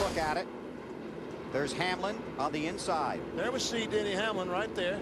look at it. There's Hamlin on the inside. There we see Denny Hamlin right there.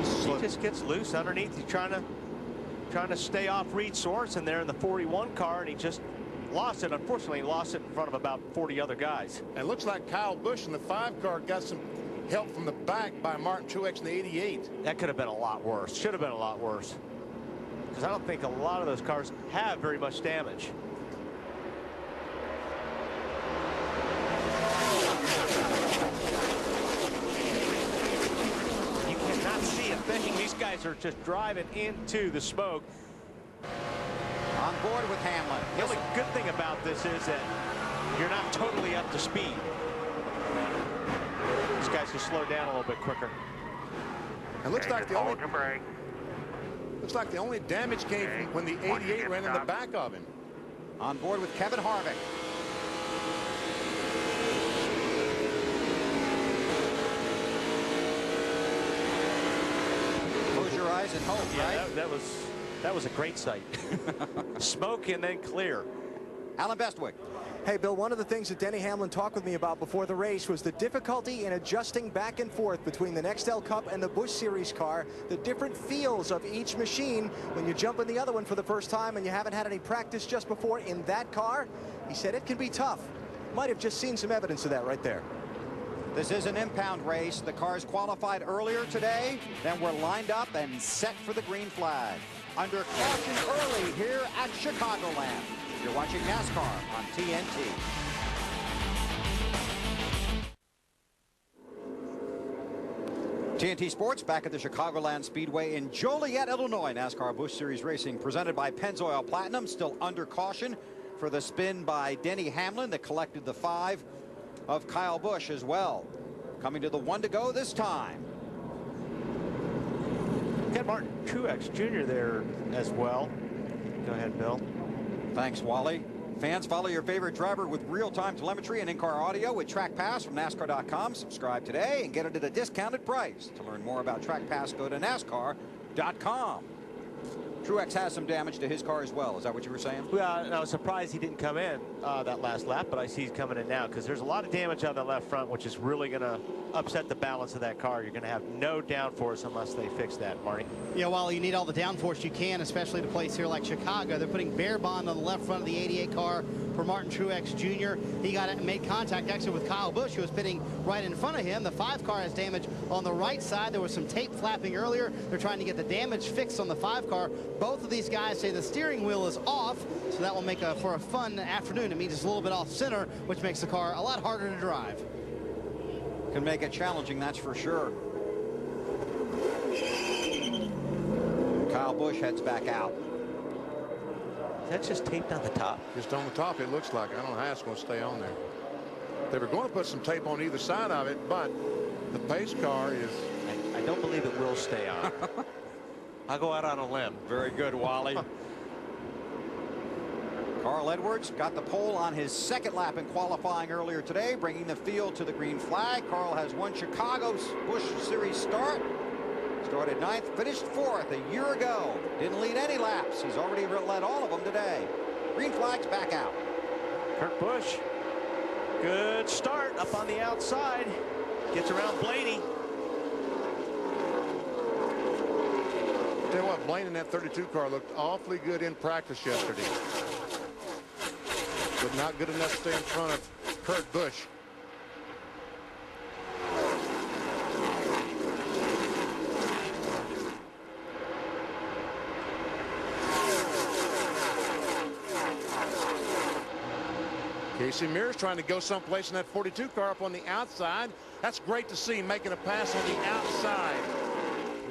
He just gets loose underneath. He's trying to stay off Reed Sorensen there in the 41 car, and he just lost it. Unfortunately, he lost it in front of about 40 other guys. And it looks like Kyle Busch in the 5 car got some help from the back by Martin Truex in the 88. That could have been a lot worse. Should have been a lot worse. Because I don't think a lot of those cars have very much damage. You cannot see a thing. These guys are just driving into the smoke. On board with Hamlin. The only good thing about this is that you're not totally up to speed. These guys can slow down a little bit quicker. It looks like the only damage came from when the 88 ran in the back of him. On board with Kevin Harvick. Close your eyes and hope, yeah, right? That was a great sight. Smoke and then clear. Alan Bestwick. Hey, Bill, one of the things that Denny Hamlin talked with me about before the race was the difficulty in adjusting back and forth between the Nextel Cup and the Busch Series car, the different feels of each machine when you jump in the other one for the first time and you haven't had any practice just before in that car. He said it can be tough. Might have just seen some evidence of that right there. This is an impound race. The cars qualified earlier today, then were lined up and set for the green flag. Under caution early here at Chicagoland. You're watching NASCAR on TNT. TNT Sports back at the Chicagoland Speedway in Joliet, Illinois. NASCAR Busch Series Racing presented by Pennzoil Platinum. Still under caution for the spin by Denny Hamlin that collected the 5 of Kyle Busch as well. Coming to the 1 to go this time. Got Martin Truex Jr. there as well. Go ahead, Bill. Thanks, Wally. Fans, follow your favorite driver with real-time telemetry and in-car audio with Track Pass from NASCAR.com. Subscribe today and get it at a discounted price. To learn more about Track Pass, go to NASCAR.com. Truex has some damage to his car as well. Is that what you were saying? Well, I was surprised he didn't come in that last lap, but I see he's coming in now because there's a lot of damage on the left front, which is really going to upset the balance of that car. You're going to have no downforce unless they fix that, Marty. Yeah, well, you need all the downforce you can, especially at a place here like Chicago. They're putting bare bond on the left front of the 88 car for Martin Truex Jr. He made contact actually with Kyle Busch, who was pitting right in front of him. The 5 car has damage on the right side. There was some tape flapping earlier. They're trying to get the damage fixed on the 5 car. Both of these guys say the steering wheel is off, so that will make for a fun afternoon. It means it's a little bit off center, which makes the car a lot harder to drive. Can make it challenging, that's for sure. Kyle Busch heads back out. Is that just taped on the top? Just on the top, it looks like. I don't know how it's going to stay on there. They were going to put some tape on either side of it, but the pace car is... I don't believe it will stay on. I'll go out on a limb. Very good, Wally. Carl Edwards got the pole on his 2nd lap in qualifying earlier today, bringing the field to the green flag. Carl has won Chicago's Busch Series start. Started 9th, finished 4th a year ago. Didn't lead any laps. He's already led all of them today. Green flag's back out. Kurt Busch, good start up on the outside. Gets around Blaney. Tell you what, Blaine in that 32 car looked awfully good in practice yesterday. But not good enough to stay in front of Kurt Busch. Casey Mears trying to go someplace in that 42 car up on the outside. That's great to see, making a pass on the outside.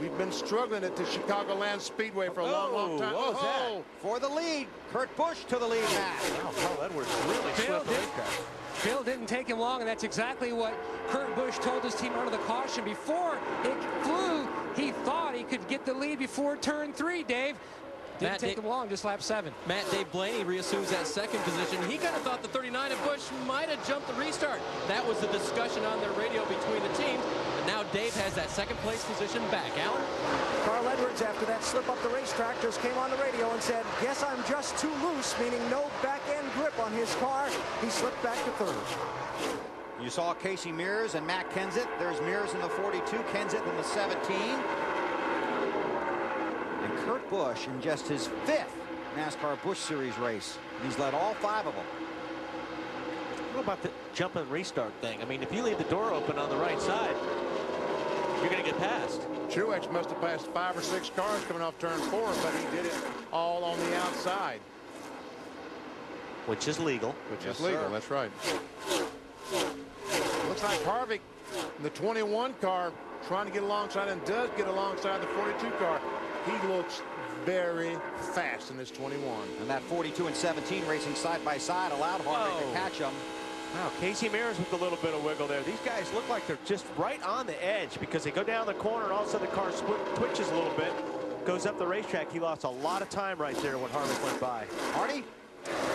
We've been struggling at the Chicagoland Speedway for a long time. What was that? For the lead, Kurt Busch to the lead, Matt. Wow, Carl Edwards really slipped the lead car. Bill didn't take him long, and that's exactly what Kurt Busch told his team under the caution. Before it flew, he thought he could get the lead before turn 3, Dave. Didn't take him long, just lap 7. Dave Blaney reassumes that second position. He kind of thought the 39 at Busch might have jumped the restart. That was the discussion on their radio between the teams. But now Dave has that second place position back. Alan? Carl Edwards, after that slip up the racetrack, just came on the radio and said, "Guess I'm just too loose," meaning no back-end grip on his car. He slipped back to 3rd. You saw Casey Mears and Matt Kenseth. There's Mears in the 42, Kenseth in the 17. And Kurt Busch in just his 5th NASCAR Busch Series race. He's led all 5 of them. What about the jump and restart thing? I mean, if you leave the door open on the right side, you're going to get passed. Truex must have passed 5 or 6 cars coming off turn 4, but he did it all on the outside. Which is legal. Which is legal, that's right. Looks like Harvick in the 21 car trying to get alongside, and does get alongside the 42 car. He looks very fast in this 21. And that 42 and 17 racing side by side allowed Harvick to catch him. Wow, Casey Mears with a little bit of wiggle there. These guys look like they're just right on the edge because they go down the corner and all of a sudden the car twitches a little bit, goes up the racetrack. He lost a lot of time right there when Harvick went by. Marty?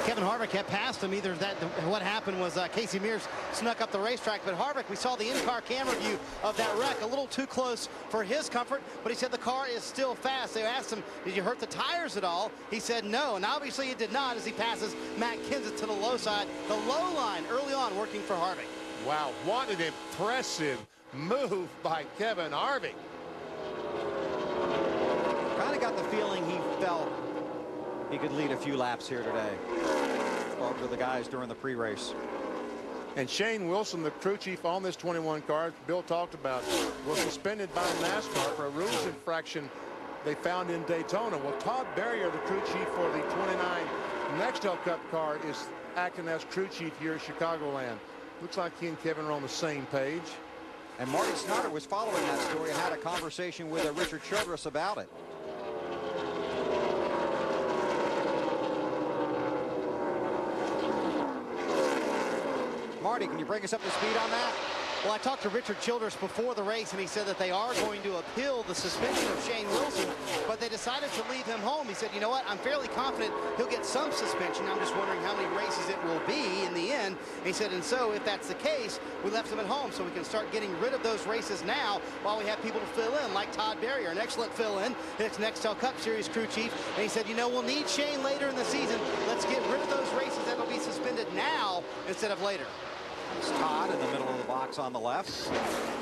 Kevin Harvick had passed him. Either that, what happened was Casey Mears snuck up the racetrack, but Harvick, we saw the in-car camera view of that wreck, a little too close for his comfort, but he said the car is still fast. They asked him, did you hurt the tires at all? He said no, and obviously it did not as he passes Matt Kenseth to the low side, the low line early on working for Harvick. Wow, what an impressive move by Kevin Harvick. Kind of got the feeling he felt he could lead a few laps here today. Spoke to the guys during the pre-race. And Shane Wilson, the crew chief on this 21 car, Bill talked about, was suspended by NASCAR for a rules infraction they found in Daytona. Well, Todd Berrier, the crew chief for the 29 Nextel Cup car, is acting as crew chief here at Chicagoland. Looks like he and Kevin are on the same page. And Marty Snyder was following that story and had a conversation with Richard Childress about it. Marty, can you bring us up to speed on that? Well, I talked to Richard Childress before the race, and he said that they are going to appeal the suspension of Shane Wilson, but they decided to leave him home. He said, you know what, I'm fairly confident he'll get some suspension. I'm just wondering how many races it will be in the end. And he said, and so if that's the case, we left him at home so we can start getting rid of those races now while we have people to fill in, like Todd Berrier, an excellent fill-in. It's Nextel Cup Series crew chief. And he said, you know, we'll need Shane later in the season. Let's get rid of those races that'll be suspended now instead of later. It's Todd in the middle of the box on the left,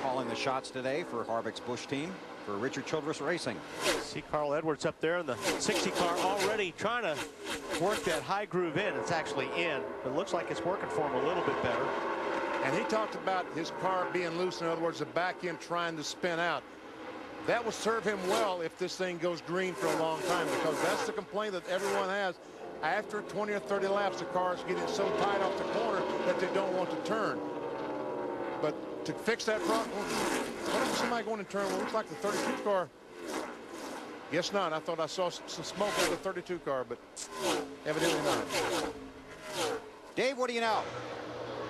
calling the shots today for Harvick's Busch team for Richard Childress Racing. See Carl Edwards up there in the 60 car already trying to work that high groove in. It's actually in. It looks like it's working for him a little bit better. And he talked about his car being loose, in other words, the back end trying to spin out. That will serve him well if this thing goes green for a long time, because that's the complaint that everyone has. After 20 or 30 laps, the car is getting so tight off the corner that they don't want to turn. But to fix that problem, what if somebody going to turn? Well, it looks like the 32 car. Guess not. I thought I saw some smoke on the 32 car, but evidently not. Dave, what do you know?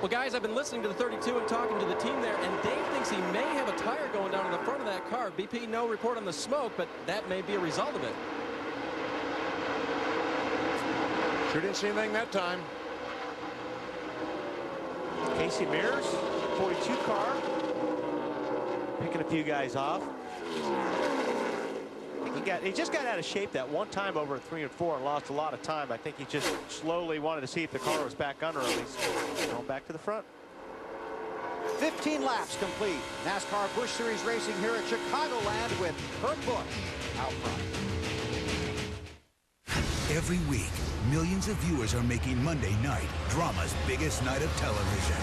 Well, guys, I've been listening to the 32 and talking to the team there, and Dave thinks he may have a tire going down in the front of that car. BP, no report on the smoke, but that may be a result of it. Sure didn't see anything that time. Casey Mears, 42 car, picking a few guys off. I think he just got out of shape that one time over at 3 and 4 and lost a lot of time. I think he just slowly wanted to see if the car was back under him. He's going back to the front. 15 laps complete. NASCAR Busch Series racing here at Chicagoland with Kurt Busch out front. Every week, millions of viewers are making Monday night drama's biggest night of television.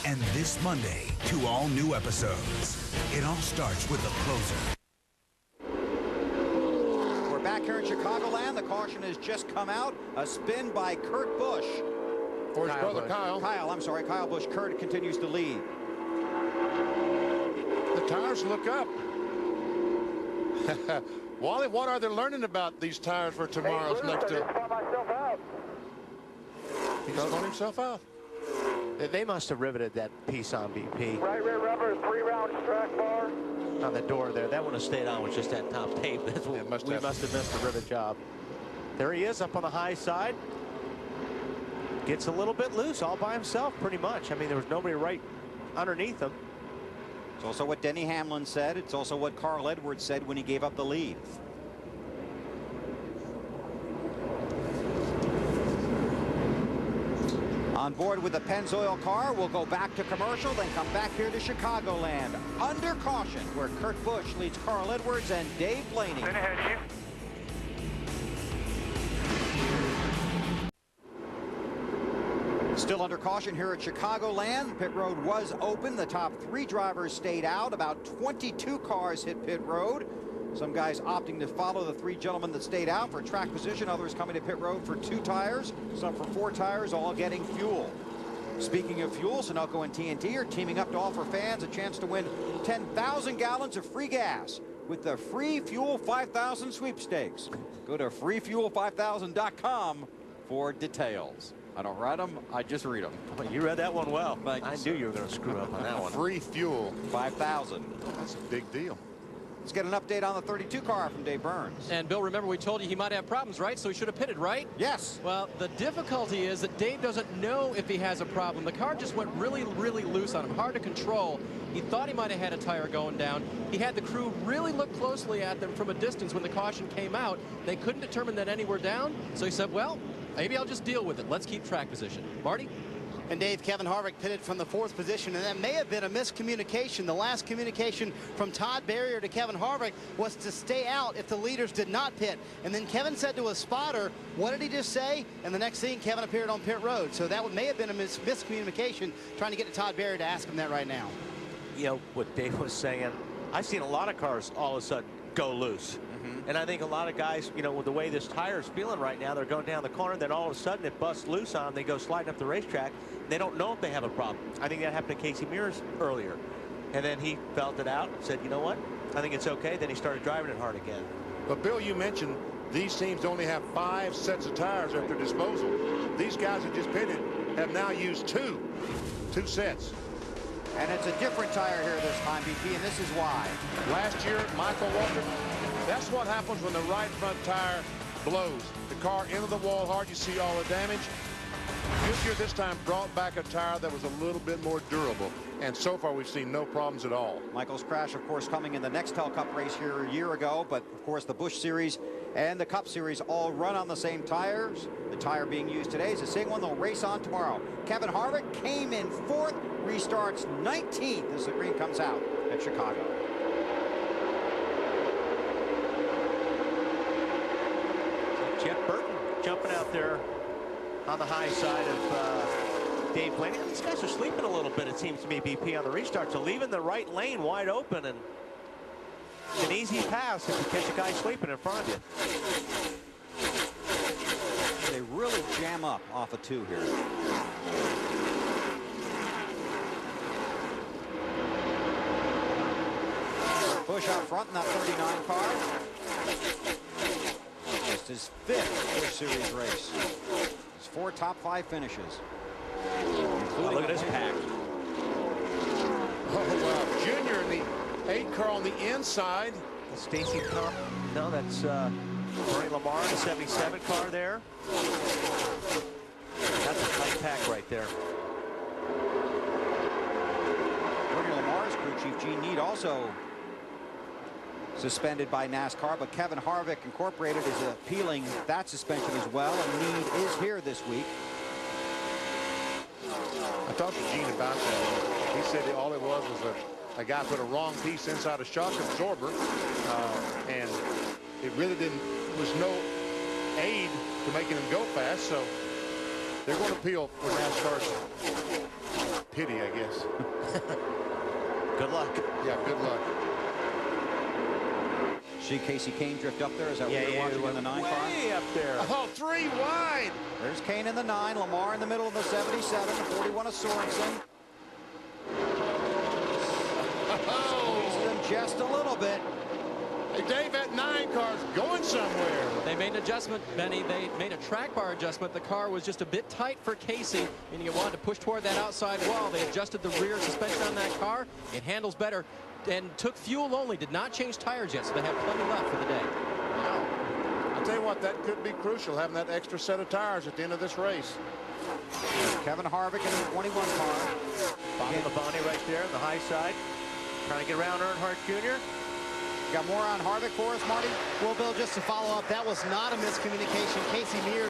And this Monday, 2 all-new episodes. It all starts with the closer. We're back here in Chicagoland. The caution has just come out. A spin by Kurt Busch. For his brother Kyle. Kyle Busch. Kurt continues to lead. The tires look up. Wally, what are they learning about these tires for tomorrow's next day? He just spun himself out. They must have riveted that piece on BP. Right rear rubber, 3-round track bar. on the door there. That one have stayed on with just that top tape. That's what we must have missed a rivet job. There he is up on the high side. Gets a little bit loose all by himself pretty much. I mean, there was nobody right underneath him. It's also what Denny Hamlin said. It's also what Carl Edwards said when he gave up the lead. On board with the Pennzoil car, we'll go back to commercial, then come back here to Chicagoland. Under caution, where Kurt Busch leads Carl Edwards and Dave Blaney. Ahead of you. Still under caution here at Chicagoland. Pit road was open. The top 3 drivers stayed out. About 22 cars hit pit road. Some guys opting to follow the 3 gentlemen that stayed out for track position. Others coming to pit road for 2 tires. Some for 4 tires, all getting fuel. Speaking of fuel, Sunoco and TNT are teaming up to offer fans a chance to win 10,000 gallons of free gas with the Free Fuel 5000 sweepstakes. Go to freefuel5000.com for details. I don't write them, I just read them. Well, you read that one well. Thank I you, knew you were going to screw up on that one. Free fuel. 5,000. That's a big deal. Let's get an update on the 32 car from Dave Burns. And Bill, remember we told you he might have problems, right? So he should have pitted, right? Yes. Well, the difficulty is that Dave doesn't know if he has a problem. The car just went really, really loose on him, hard to control. He thought he might have had a tire going down. He had the crew really look closely at them from a distance when the caution came out. They couldn't determine that any were down, so he said, well, maybe I'll just deal with it. Let's keep track position. Marty? And Dave, Kevin Harvick pitted from the 4th position, and that may have been a miscommunication. The last communication from Todd Berrier to Kevin Harvick was to stay out if the leaders did not pit. And then Kevin said to a spotter, what did he just say? And the next thing, Kevin appeared on pit road. So that may have been a miscommunication, trying to get to Todd Berrier to ask him that right now. You know, what Dave was saying, I've seen a lot of cars all of a sudden go loose. And I think a lot of guys, you know, with the way this tire is feeling right now, they're going down the corner, then all of a sudden it busts loose on them. They go sliding up the racetrack. They don't know if they have a problem. I think that happened to Casey Mears earlier. And then he felt it out and said, you know what? I think it's okay. Then he started driving it hard again. But Bill, you mentioned these teams only have 5 sets of tires at their disposal. These guys that just pitted have now used 2 sets. And it's a different tire here this time, BP, and this is why. Last year, Michael Walker, that's what happens when the right front tire blows. The car into the wall hard, you see all the damage. Goodyear this time brought back a tire that was a little bit more durable. And so far, we've seen no problems at all. Michael's crash, of course, coming in the Nextel Cup race here a year ago. But, of course, the Busch Series and the Cup Series all run on the same tires. The tire being used today is the same one they'll race on tomorrow. Kevin Harvick came in 4th, restarts 19th as the green comes out at Chicago. Jeff Burton jumping out there on the high side of Dave Blaney. These guys are sleeping a little bit, it seems to me, BP, on the restart. So leaving the right lane wide open, and an easy pass if you catch a guy sleeping in front of you. They really jam up off of 2 here. Busch out front in that 39 car. Just his 5th Busch Series race. His 4 top 5 finishes. Oh, look at this pack. Oh, wow. Junior in the 8 car on the inside. Stacy Comp. No, that's Bernie Lamar in the 77 car there. That's a tight pack right there. Bernie Lamar's crew chief, Gene Need, also suspended by NASCAR, but Kevin Harvick Incorporated is appealing that suspension as well, and Need is here this week. I talked to Gene about that. He said all it was a guy put a wrong piece inside a shock absorber, and it really was no aid to making him go fast, so they're going to appeal for NASCAR's pity, I guess. Good luck. Yeah, good luck. See Casey Kane drift up there. Is that what you're watching in the 9 car? Way up there. Oh, 3 wide. There's Kane in the 9, Lamar in the middle of the 77, the 41 of Sorensen. Squeezes him just a little bit. Hey, Dave, that 9 car's going somewhere. They made an adjustment, Benny. They made a track bar adjustment. The car was just a bit tight for Casey, meaning it wanted to push toward that outside wall. They adjusted the rear suspension on that car. It handles better. and took fuel only, did not change tires yet, so they have plenty left for the day. Wow. I'll tell you what, that could be crucial, having that extra set of tires at the end of this race. Kevin Harvick in the 21 car. Bobby Labonte right there on the high side. Trying to get around Earnhardt Jr. Got more on Harvick for us, Marty? Well, Bill, just to follow up, that was not a miscommunication. Casey Mears